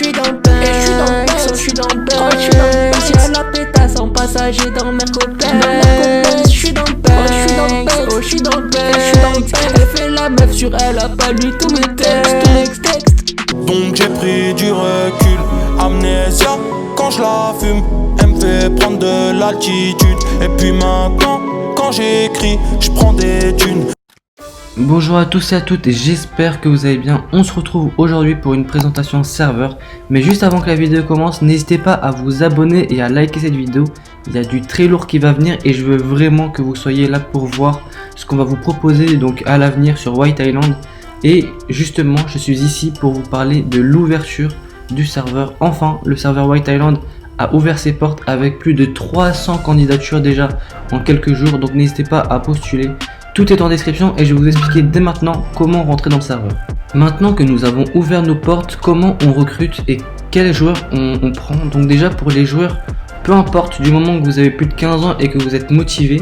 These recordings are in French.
j'suis dans le bain, j'suis dans le bain. Si elle a pétasse en passager dans Mercopès, j'suis dans le bain, j'suis dans le bain. Elle fait la meuf sur elle a pas lu tous mes textes. Donc j'ai pris du recul, amnésia quand je la fume. Elle me fait prendre de l'altitude. Et puis maintenant, quand j'écris, je prends des thunes. Bonjour à tous et à toutes et j'espère que vous allez bien. On se retrouve aujourd'hui pour une présentation serveur. Mais juste avant que la vidéo commence, n'hésitez pas à vous abonner et à liker cette vidéo. Il y a du très lourd qui va venir et je veux vraiment que vous soyez là pour voir ce qu'on va vous proposer donc à l'avenir sur White Island. Et justement, je suis ici pour vous parler de l'ouverture du serveur. Enfin, le serveur White Island a ouvert ses portes avec plus de 300 candidatures déjà en quelques jours. Donc n'hésitez pas à postuler. Tout est en description et je vais vous expliquer dès maintenant comment rentrer dans le serveur. Maintenant que nous avons ouvert nos portes, comment on recrute et quels joueurs on prend. Donc déjà pour les joueurs, peu importe du moment que vous avez plus de 15 ans et que vous êtes motivé.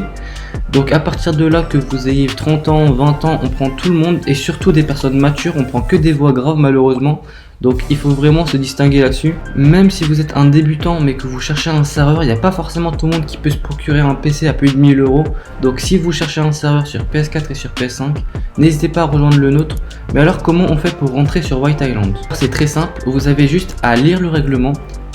Donc à partir de là, que vous ayez 30 ans, 20 ans, on prend tout le monde et surtout des personnes matures. On prend que des voix graves malheureusement. Donc il faut vraiment se distinguer là-dessus. Même si vous êtes un débutant mais que vous cherchez un serveur, il n'y a pas forcément tout le monde qui peut se procurer un PC à plus de 1000 €. Donc si vous cherchez un serveur sur PS4 et sur PS5, n'hésitez pas à rejoindre le nôtre. Mais alors comment on fait pour rentrer sur White Island? C'est très simple, vous avez juste à lire le règlement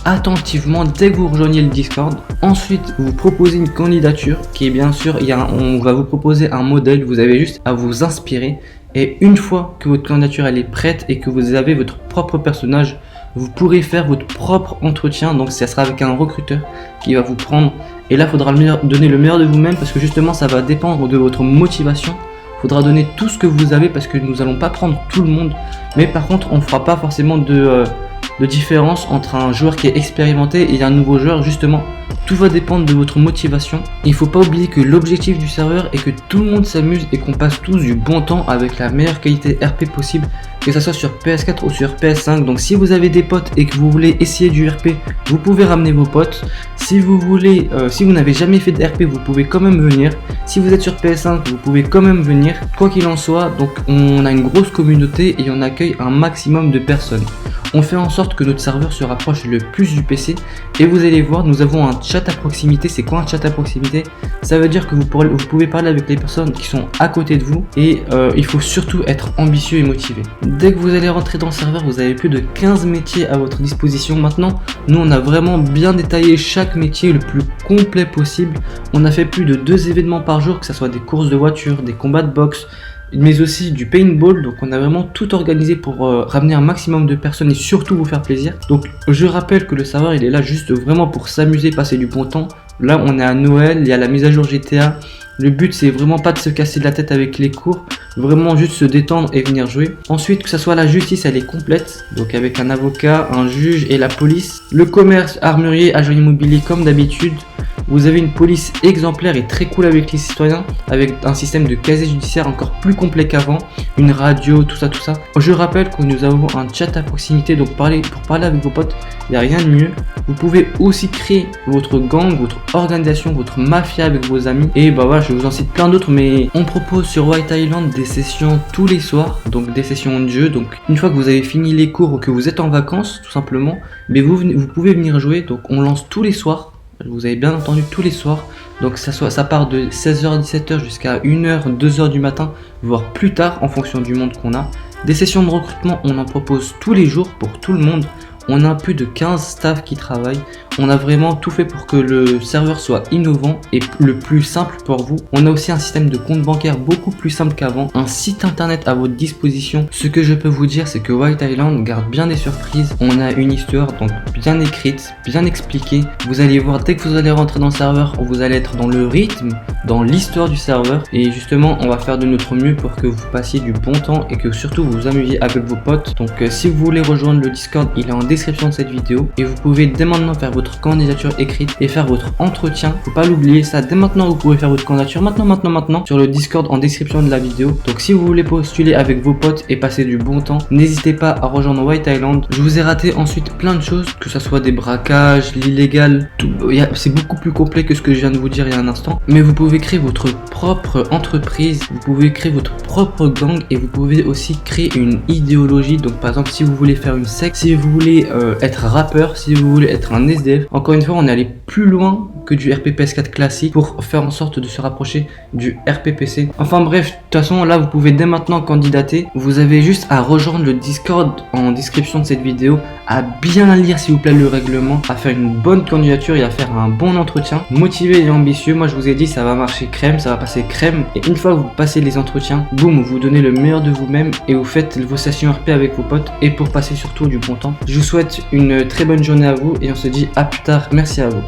attentivement dès que vous rejoignez le Discord. Ensuite vous proposez une candidature qui est bien sûr, on va vous proposer un modèle, vous avez juste à vous inspirer. Et une fois que votre candidature elle est prête et que vous avez votre propre personnage, vous pourrez faire votre propre entretien. Donc ça sera avec un recruteur qui va vous prendre. Et là il faudra donner le meilleur de vous-même parce que justement ça va dépendre de votre motivation. Il faudra donner tout ce que vous avez parce que nous allons pas prendre tout le monde. Mais par contre on ne fera pas forcément de différence entre un joueur qui est expérimenté et un nouveau joueur. Justement, tout va dépendre de votre motivation. Il faut pas oublier que l'objectif du serveur est que tout le monde s'amuse et qu'on passe tous du bon temps avec la meilleure qualité RP possible, que ce soit sur PS4 ou sur PS5. Donc si vous avez des potes et que vous voulez essayer du RP, vous pouvez ramener vos potes. Si vous voulez, si vous n'avez jamais fait de RP, vous pouvez quand même venir. Si vous êtes sur PS5, vous pouvez quand même venir. Quoi qu'il en soit, donc on a une grosse communauté et on accueille un maximum de personnes. On fait en sorte que notre serveur se rapproche le plus du PC et vous allez voir, nous avons un chat à proximité. C'est quoi un chat à proximité? Ça veut dire que vous pouvez parler avec les personnes qui sont à côté de vous et il faut surtout être ambitieux et motivé. Dès que vous allez rentrer dans le serveur, vous avez plus de 15 métiers à votre disposition. Maintenant, nous on a vraiment bien détaillé chaque métier le plus complet possible. On a fait plus de 2 événements par jour, que ce soit des courses de voitures, des combats de boxe, mais aussi du paintball. Donc on a vraiment tout organisé pour ramener un maximum de personnes et surtout vous faire plaisir. Donc je rappelle que le serveur il est là juste vraiment pour s'amuser, passer du bon temps. Là on est à Noël, il y a la mise à jour GTA. Le but c'est vraiment pas de se casser la tête avec les cours, vraiment juste se détendre et venir jouer. Ensuite, que ce soit la justice, elle est complète, donc avec un avocat, un juge et la police. Le commerce, armurier, agent immobilier comme d'habitude. Vous avez une police exemplaire et très cool avec les citoyens, avec un système de casier judiciaire encore plus complet qu'avant, une radio, tout ça. Je rappelle que nous avons un chat à proximité, donc pour parler avec vos potes, il n'y a rien de mieux. Vous pouvez aussi créer votre gang, votre organisation, votre mafia avec vos amis. Et bah voilà, je vous en cite plein d'autres, mais on propose sur White Island des sessions tous les soirs, donc des sessions de jeu. Donc une fois que vous avez fini les cours ou que vous êtes en vacances, tout simplement, mais vous pouvez venir jouer. Donc on lance tous les soirs. Vous avez bien entendu tous les soirs, donc ça part de 16h à 17h jusqu'à 1h, 2h du matin, voire plus tard en fonction du monde qu'on a. Des sessions de recrutement, on en propose tous les jours pour tout le monde. On a plus de 15 staffs qui travaillent. On a vraiment tout fait pour que le serveur soit innovant et le plus simple pour vous. On a aussi un système de compte bancaire beaucoup plus simple qu'avant. Un site internet à votre disposition. Ce que je peux vous dire, c'est que White Island garde bien des surprises. On a une histoire donc bien écrite, bien expliquée. Vous allez voir, dès que vous allez rentrer dans le serveur, vous allez être dans le rythme, dans l'histoire du serveur. Et justement, on va faire de notre mieux pour que vous passiez du bon temps et que surtout vous vous amusiez avec vos potes. Donc si vous voulez rejoindre le Discord, il est en description de cette vidéo. Et vous pouvez dès maintenant faire votre candidature écrite et faire votre entretien. Faut pas l'oublier ça, dès maintenant vous pouvez faire votre candidature maintenant sur le Discord en description de la vidéo. Donc si vous voulez postuler avec vos potes et passer du bon temps, n'hésitez pas à rejoindre White Island. Je vous ai raté ensuite plein de choses, que ce soit des braquages, l'illégal, c'est beaucoup plus complet que ce que je viens de vous dire il y a un instant. Mais vous pouvez créer votre propre entreprise, vous pouvez créer votre propre gang et vous pouvez aussi créer une idéologie. Donc par exemple si vous voulez faire une secte, si vous voulez voulez être rappeur, si vous voulez être un SDF. Encore une fois, on est allé plus loin que du RPPS4 classique pour faire en sorte de se rapprocher du RPPC. Enfin bref, de toute façon là vous pouvez dès maintenant candidater. Vous avez juste à rejoindre le Discord en description de cette vidéo, à bien lire s'il vous plaît le règlement, à faire une bonne candidature et à faire un bon entretien. Motivé et ambitieux, moi je vous ai dit ça va marcher crème, ça va passer crème. Et une fois que vous passez les entretiens, boum, vous donnez le meilleur de vous-même et vous faites vos sessions RP avec vos potes et pour passer surtout du bon temps. Je vous souhaite une très bonne journée à vous et on se dit à plus tard. Merci à vous.